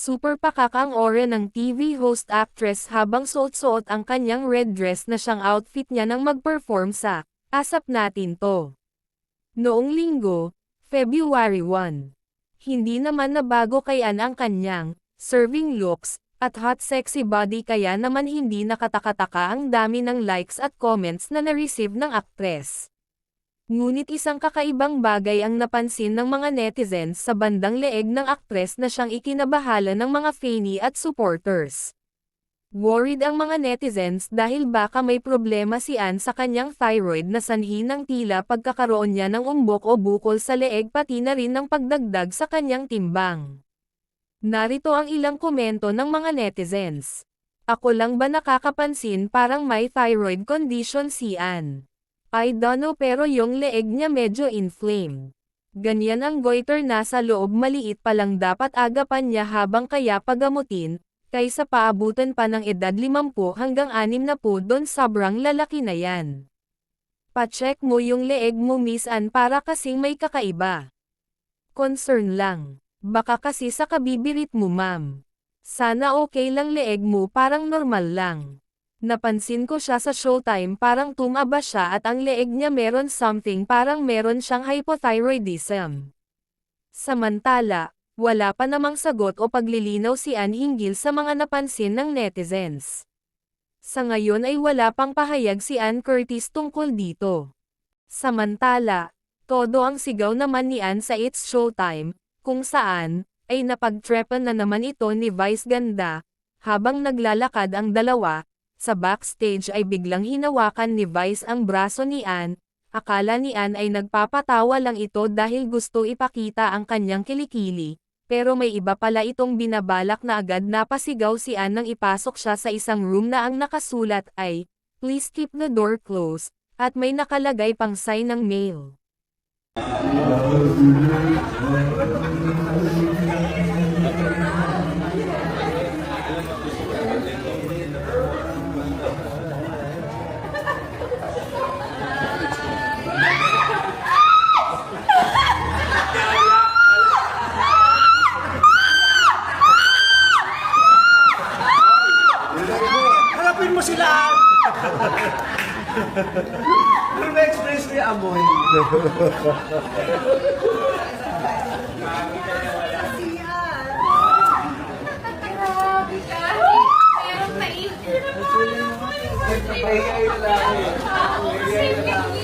Super pakakang-ore ng TV host actress habang suot-suot ang kanyang red dress na siyang outfit niya nang mag-perform sa Asap Natin To. Noong linggo, February 1. Hindi naman nabago kay Ann ang kanyang serving looks at hot sexy body kaya naman hindi nakatakataka ang dami ng likes at comments na na-receive ng aktres. Ngunit isang kakaibang bagay ang napansin ng mga netizens sa bandang leeg ng aktres na siyang ikinabahala ng mga fani at supporters. Worried ang mga netizens dahil baka may problema si Ann sa kanyang thyroid na sanhi ng tila pagkakaroon niya ng umbok o bukol sa leeg pati na rin ng pagdagdag sa kanyang timbang. Narito ang ilang komento ng mga netizens. Ako lang ba nakakapansin parang may thyroid condition si Ann? I don't know pero yung leeg niya medyo inflamed. Ganyan ang goiter nasa loob maliit pa lang dapat agapan niya habang kaya pagamutin, kaysa paabutan pa ng edad 50 hanggang 60 doon sobrang lalaki na yan. Pa-check mo yung leeg mo Miss Ann para kasing may kakaiba. Concern lang. Baka kasi sa kabibirit mo ma'am. Sana okay lang leeg mo parang normal lang. Napansin ko siya sa Showtime parang tumaba siya at ang leeg niya meron something parang meron siyang hypothyroidism. Samantala, wala pa namang sagot o paglilinaw si Ann hinggil sa mga napansin ng netizens. Sa ngayon ay wala pang pahayag si Ann Curtis tungkol dito. Samantala, todo ang sigaw naman ni Ann sa It's Showtime, kung saan, ay napag-trepan na naman ito ni Vice Ganda, habang naglalakad ang dalawa. Sa backstage ay biglang hinawakan ni Vice ang braso ni Ann, akala ni Ann ay nagpapatawa lang ito dahil gusto ipakita ang kanyang kilikili, pero may iba pala itong binabalak na agad napasigaw si Ann nang ipasok siya sa isang room na ang nakasulat ay, "Please keep the door closed," at may nakalagay pang sign ng mail. Harapin mo sila! Pero na-express niya amoy. Grabe ka. Pero mainit na naman. Pahinga yung lalaki. Same